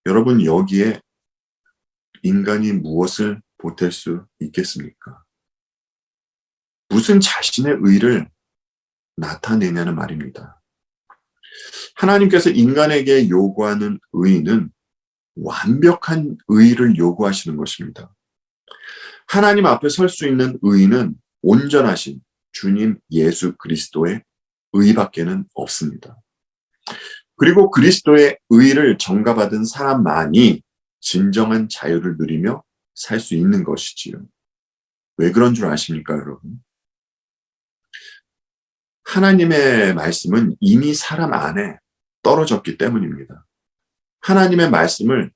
[SPEAKER 2] 여러분, 여기에 인간이 무엇을 보탤 수 있겠습니까? 무슨 자신의 의를 나타내냐는 말입니다. 하나님께서 인간에게 요구하는 의는 완벽한 의를 요구하시는 것입니다. 하나님 앞에 설 수 있는 의는 온전하신 주님 예수 그리스도의 의밖에는 없습니다. 그리고 그리스도의 의를 전가받은 사람만이 진정한 자유를 누리며 살 수 있는 것이지요. 왜 그런 줄 아십니까, 여러분? 하나님의 말씀은 이미 사람 안에 떨어졌기 때문입니다. 하나님의 말씀은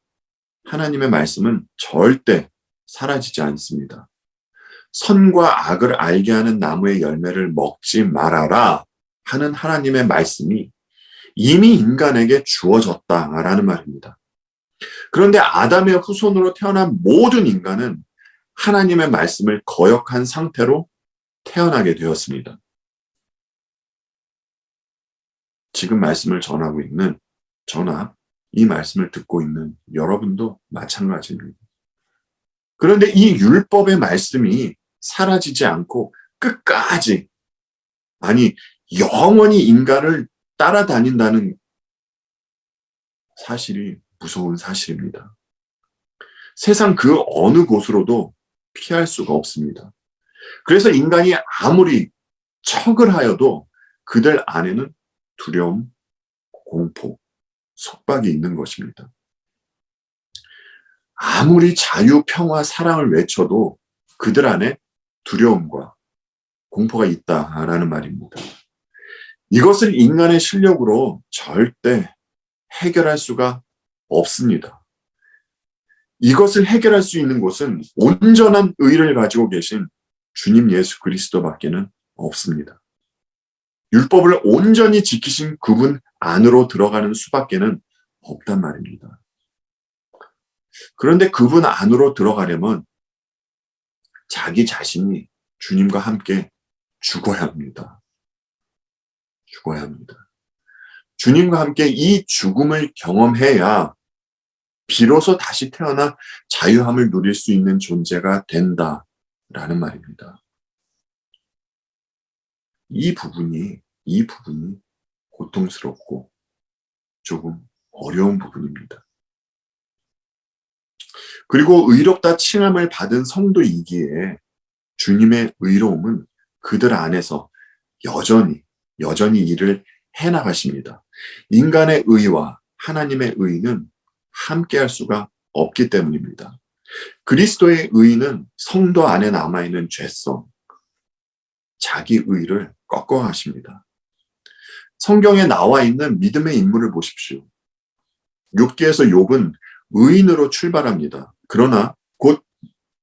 [SPEAKER 2] 절대 사라지지 않습니다. 선과 악을 알게 하는 나무의 열매를 먹지 말아라 하는 하나님의 말씀이 이미 인간에게 주어졌다라는 말입니다. 그런데 아담의 후손으로 태어난 모든 인간은 하나님의 말씀을 거역한 상태로 태어나게 되었습니다. 지금 말씀을 전하고 있는 저나 이 말씀을 듣고 있는 여러분도 마찬가지입니다. 그런데 이 율법의 말씀이 사라지지 않고 끝까지, 아니 영원히 인간을 따라다닌다는 사실이 무서운 사실입니다. 세상 그 어느 곳으로도 피할 수가 없습니다. 그래서 인간이 아무리 척을 하여도 그들 안에는 두려움, 공포, 속박이 있는 것입니다. 아무리 자유, 평화, 사랑을 외쳐도 그들 안에 두려움과 공포가 있다라는 말입니다. 이것을 인간의 실력으로 절대 해결할 수가 없습니다. 이것을 해결할 수 있는 곳은 온전한 의를 가지고 계신 주님 예수 그리스도밖에는 없습니다. 율법을 온전히 지키신 그분 안으로 들어가는 수밖에는 없단 말입니다. 그런데 그분 안으로 들어가려면 자기 자신이 주님과 함께 죽어야 합니다. 죽어야 합니다. 주님과 함께 이 죽음을 경험해야 비로소 다시 태어나 자유함을 누릴 수 있는 존재가 된다라는 말입니다. 이 부분이 고통스럽고 조금 어려운 부분입니다. 그리고 의롭다 칭함을 받은 성도이기에 주님의 의로움은 그들 안에서 여전히 일을 해나가십니다. 인간의 의와 하나님의 의는 함께할 수가 없기 때문입니다. 그리스도의 의는 성도 안에 남아있는 죄성, 자기 의를 꺾어가십니다. 성경에 나와 있는 믿음의 인물을 보십시오. 욥기에서 욥은 의인으로 출발합니다. 그러나 곧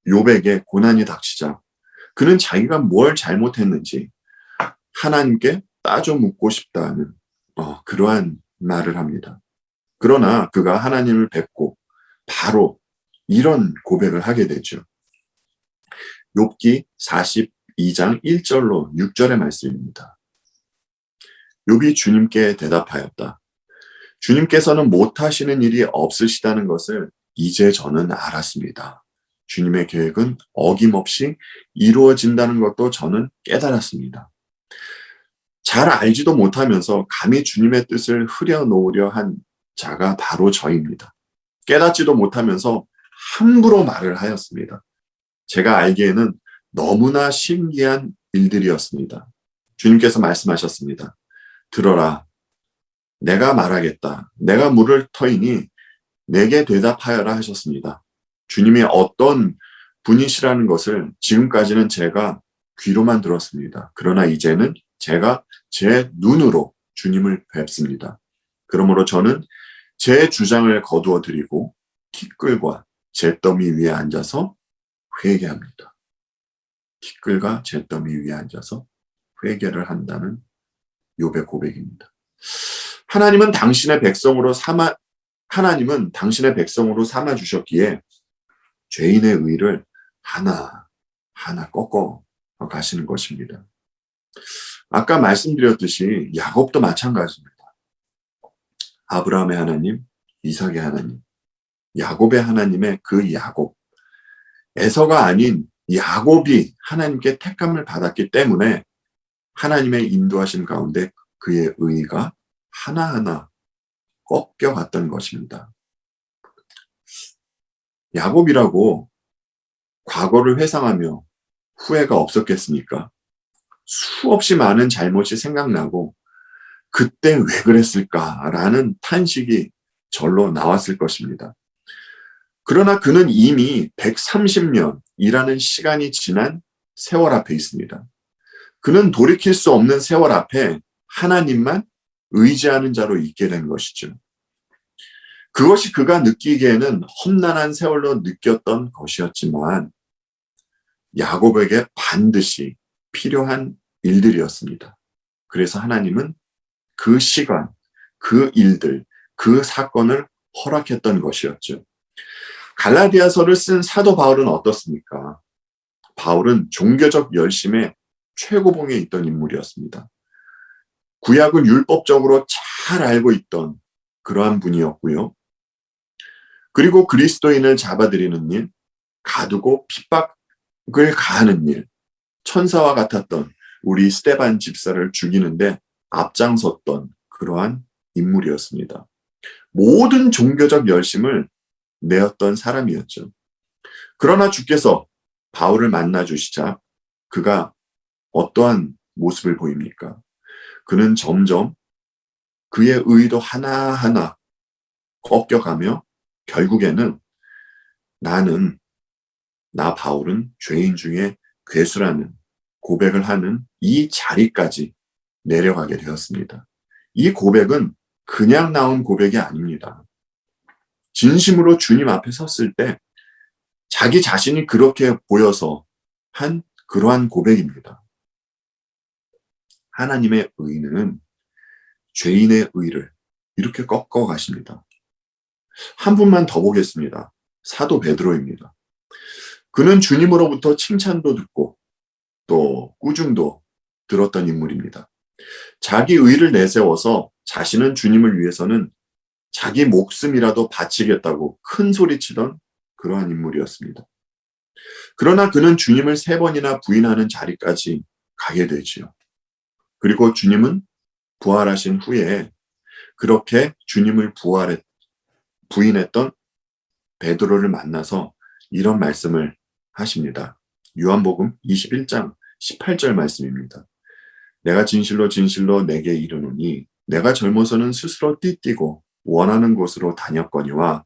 [SPEAKER 2] 욥에게 고난이 닥치자 그는 자기가 뭘 잘못했는지 하나님께 따져 묻고 싶다는 그러한 말을 합니다. 그러나 그가 하나님을 뵙고 바로 이런 고백을 하게 되죠. 욥기 42장 1절로 6절의 말씀입니다. 욥이 주님께 대답하였다. 주님께서는 못하시는 일이 없으시다는 것을 이제 저는 알았습니다. 주님의 계획은 어김없이 이루어진다는 것도 저는 깨달았습니다. 잘 알지도 못하면서 감히 주님의 뜻을 흐려놓으려 한 자가 바로 저입니다. 깨닫지도 못하면서 함부로 말을 하였습니다. 제가 알기에는 너무나 신기한 일들이었습니다. 주님께서 말씀하셨습니다. 들어라. 내가 말하겠다. 내가 물을 터이니 내게 대답하여라 하셨습니다. 주님이 어떤 분이시라는 것을 지금까지는 제가 귀로만 들었습니다. 그러나 이제는 제가 제 눈으로 주님을 뵙습니다. 그러므로 저는 제 주장을 거두어 드리고 티끌과 잿더미 위에 앉아서 회개합니다. 티끌과 잿더미 위에 앉아서 회개를 한다는 욥의 고백입니다. 하나님은 당신의 백성으로 삼아 주셨기에 죄인의 의를 하나하나 꺾어 가시는 것입니다. 아까 말씀드렸듯이 야곱도 마찬가지입니다. 아브라함의 하나님, 이삭의 하나님, 야곱의 하나님의 그 야곱, 에서가 아닌 야곱이 하나님께 택감을 받았기 때문에 하나님의 인도하심 가운데 그의 의가 하나하나 꺾여갔던 것입니다. 야곱이라고 과거를 회상하며 후회가 없었겠습니까? 수없이 많은 잘못이 생각나고 그때 왜 그랬을까라는 탄식이 절로 나왔을 것입니다. 그러나 그는 이미 130년이라는 시간이 지난 세월 앞에 있습니다. 그는 돌이킬 수 없는 세월 앞에 하나님만 의지하는 자로 있게 된 것이죠. 그것이 그가 느끼기에는 험난한 세월로 느꼈던 것이었지만 야곱에게 반드시 필요한 일들이었습니다. 그래서 하나님은 그 시간, 그 일들, 그 사건을 허락했던 것이었죠. 갈라디아서를 쓴 사도 바울은 어떻습니까? 바울은 종교적 열심의 최고봉에 있던 인물이었습니다. 구약을 율법적으로 잘 알고 있던 그러한 분이었고요. 그리고 그리스도인을 잡아들이는 일, 가두고 핍박을 가하는 일, 천사와 같았던 우리 스데반 집사를 죽이는데 앞장섰던 그러한 인물이었습니다. 모든 종교적 열심을 내었던 사람이었죠. 그러나 주께서 바울을 만나 주시자 그가 어떠한 모습을 보입니까? 그는 점점 그의 의도 하나하나 꺾여가며 결국에는 나 바울은 죄인 중에 괴수라는 고백을 하는 이 자리까지 내려가게 되었습니다. 이 고백은 그냥 나온 고백이 아닙니다. 진심으로 주님 앞에 섰을 때 자기 자신이 그렇게 보여서 한 그러한 고백입니다. 하나님의 의는 죄인의 의를 이렇게 꺾어 가십니다. 한 분만 더 보겠습니다. 사도 베드로입니다. 그는 주님으로부터 칭찬도 듣고 또 꾸중도 들었던 인물입니다. 자기 의를 내세워서 자신은 주님을 위해서는 자기 목숨이라도 바치겠다고 큰 소리치던 그러한 인물이었습니다. 그러나 그는 주님을 3번이나 부인하는 자리까지 가게 되지요. 그리고 주님은 부활하신 후에 그렇게 주님을 부인했던 베드로를 만나서 이런 말씀을 하십니다. 요한복음 21장 18절 말씀입니다. 내가 진실로 진실로 내게 이르노니 내가 젊어서는 스스로 띠띠고 원하는 곳으로 다녔거니와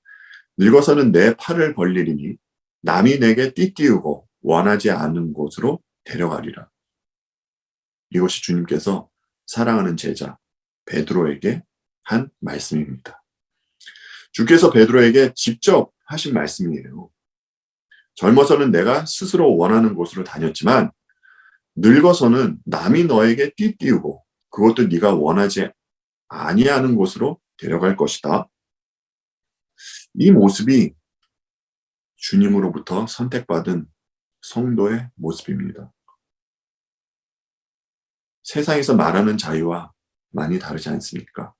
[SPEAKER 2] 늙어서는 내 팔을 벌리리니 남이 내게 띠띠우고 원하지 않는 곳으로 데려가리라. 이것이 주님께서 사랑하는 제자 베드로에게 한 말씀입니다. 주께서 베드로에게 직접 하신 말씀이에요. 젊어서는 내가 스스로 원하는 곳으로 다녔지만 늙어서는 남이 너에게 띠띠우고 그것도 네가 원하지 아니하는 곳으로 데려갈 것이다. 이 모습이 주님으로부터 선택받은 성도의 모습입니다. 세상에서 말하는 자유와 많이 다르지 않습니까?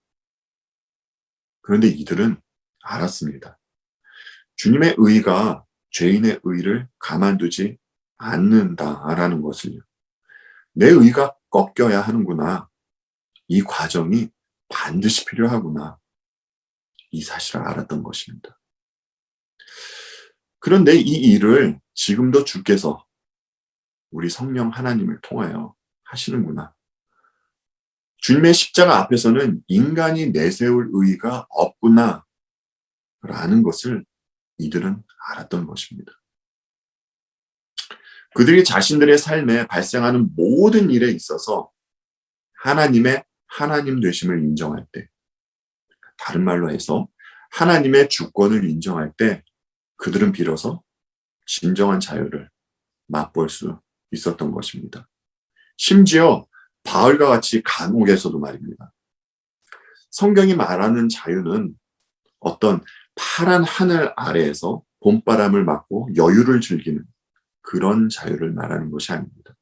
[SPEAKER 2] 그런데 이들은 알았습니다. 주님의 의가 죄인의 의를 가만두지 않는다라는 것을요. 내 의가 꺾여야 하는구나. 이 과정이 반드시 필요하구나. 이 사실을 알았던 것입니다. 그런데 이 일을 지금도 주께서 우리 성령 하나님을 통하여 하시는구나. 주님의 십자가 앞에서는 인간이 내세울 의의가 없구나 라는 것을 이들은 알았던 것입니다. 그들이 자신들의 삶에 발생하는 모든 일에 있어서 하나님의 하나님 되심을 인정할 때, 다른 말로 해서 하나님의 주권을 인정할 때 그들은 비로소 진정한 자유를 맛볼 수 있었던 것입니다. 심지어 바울과 같이 감옥에서도 말입니다. 성경이 말하는 자유는 어떤 파란 하늘 아래에서 봄바람을 맞고 여유를 즐기는 그런 자유를 말하는 것이 아닙니다.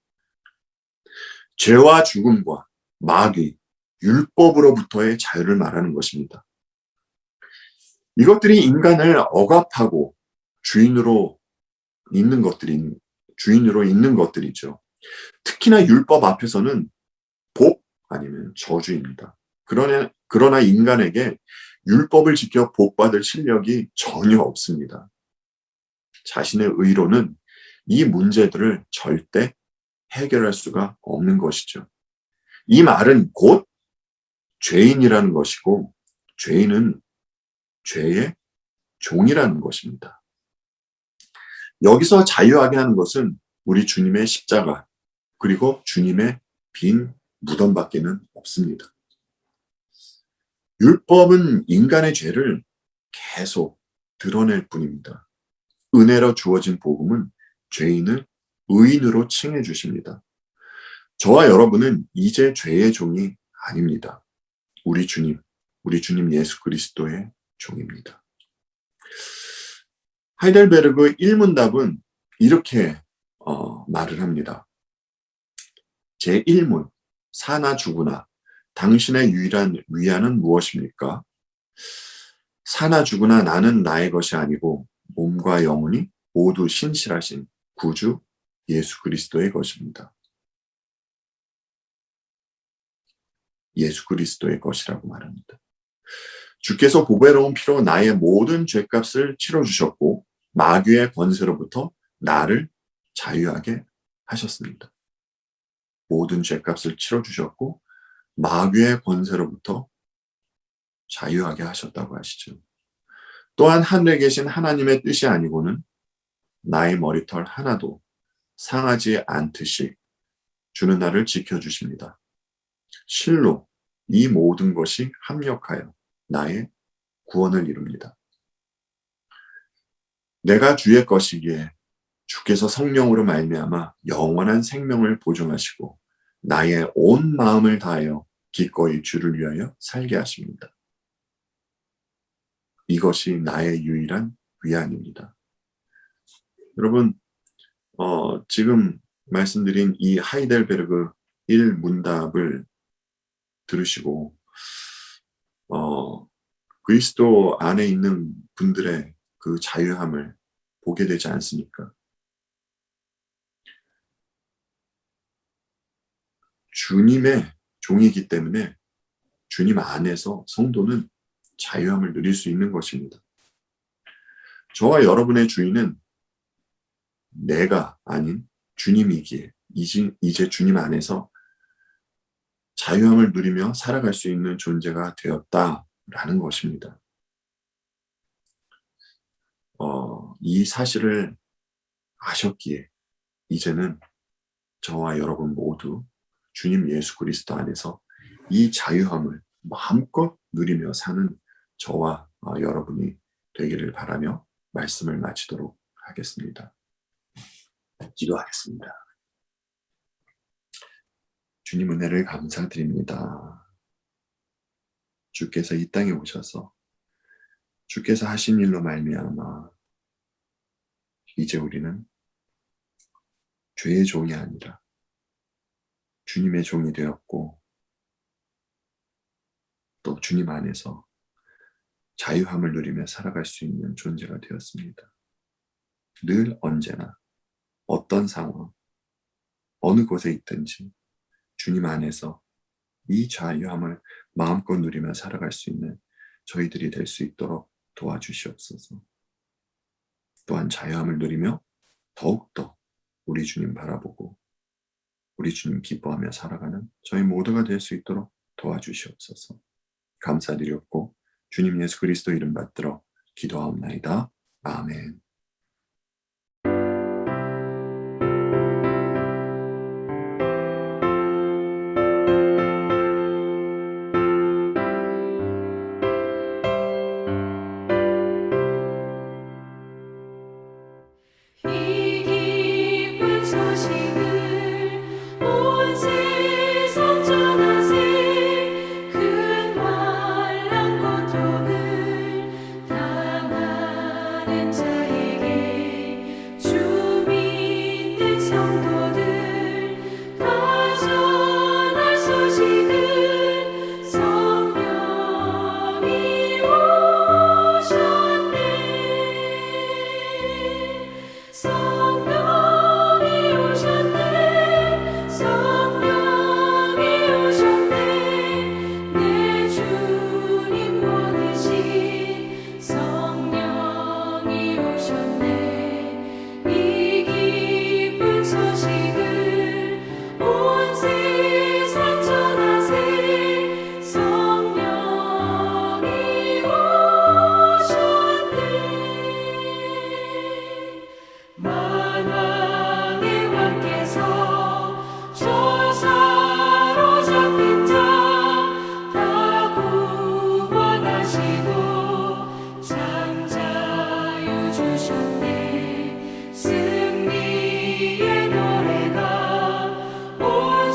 [SPEAKER 2] 죄와 죽음과 마귀, 율법으로부터의 자유를 말하는 것입니다. 이것들이 인간을 억압하고 주인으로 있는 것들이죠. 특히나 율법 앞에서는 복 아니면 저주입니다. 그러나 인간에게 율법을 지켜 복받을 실력이 전혀 없습니다. 자신의 의로는 이 문제들을 절대 해결할 수가 없는 것이죠. 이 말은 곧 죄인이라는 것이고 죄인은 죄의 종이라는 것입니다. 여기서 자유하게 하는 것은 우리 주님의 십자가 그리고 주님의 빈 무덤밖에는 없습니다. 율법은 인간의 죄를 계속 드러낼 뿐입니다. 은혜로 주어진 복음은 죄인을 의인으로 칭해 주십니다. 저와 여러분은 이제 죄의 종이 아닙니다. 우리 주님 예수 그리스도의 종입니다. 하이델베르그 1문답은 이렇게 말을 합니다. 제1문, 사나 죽으나 당신의 유일한 위안은 무엇입니까? 사나 죽으나 나는 나의 것이 아니고 몸과 영혼이 모두 신실하신 구주 예수 그리스도의 것입니다. 예수 그리스도의 것이라고 말합니다. 주께서 보배로운 피로 나의 모든 죄값을 치러주셨고 마귀의 권세로부터 나를 자유하게 하셨습니다. 모든 죄값을 치러주셨고 마귀의 권세로부터 자유하게 하셨다고 하시죠. 또한 하늘에 계신 하나님의 뜻이 아니고는 나의 머리털 하나도 상하지 않듯이 주는 나를 지켜주십니다. 실로 이 모든 것이 합력하여 나의 구원을 이룹니다. 내가 주의 것이기에 주께서 성령으로 말미암아 영원한 생명을 보존하시고 나의 온 마음을 다하여 기꺼이 주를 위하여 살게 하십니다. 이것이 나의 유일한 위안입니다. 여러분, 지금 말씀드린 이 하이델베르그 1문답을 들으시고 그리스도 안에 있는 분들의 그 자유함을 보게 되지 않습니까? 주님의 종이기 때문에 주님 안에서 성도는 자유함을 누릴 수 있는 것입니다. 저와 여러분의 주인은 내가 아닌 주님이기에 이제 주님 안에서 자유함을 누리며 살아갈 수 있는 존재가 되었다라는 것입니다. 이 사실을 아셨기에 이제는 저와 여러분 모두 주님 예수 그리스도 안에서 이 자유함을 마음껏 누리며 사는 저와 여러분이 되기를 바라며 말씀을 마치도록 하겠습니다. 기도하겠습니다. 주님 은혜를 감사드립니다. 주께서 이 땅에 오셔서 주께서 하신 일로 말미암아 이제 우리는 죄의 종이 아니라 주님의 종이 되었고 또 주님 안에서 자유함을 누리며 살아갈 수 있는 존재가 되었습니다. 늘 언제나 어떤 상황, 어느 곳에 있든지 주님 안에서 이 자유함을 마음껏 누리며 살아갈 수 있는 저희들이 될 수 있도록 도와주시옵소서. 또한 자유함을 누리며 더욱더 우리 주님 바라보고 우리 주님 기뻐하며 살아가는 저희 모두가 될 수 있도록 도와주시옵소서. 감사드렸고 주님 예수 그리스도 이름 받들어 기도하옵나이다. 아멘.
[SPEAKER 1] 이 기쁜 소식을 온 세상 전하세. 큰 환난 고통을 당하는 자에게 주 믿는 성도들 다 전할 소식은 성령이 오셨네. 성령이 오셨네. 성령이 오셨네. 내 주님 보내신 성령이 오셨네. 이 기쁜 소식을 온 세상 전하세. 성령이 오셨네. 만왕의 왕께서 저 사로잡힌 자 다 구원하시고 참 자유 주셨네. 승리의 노래가 온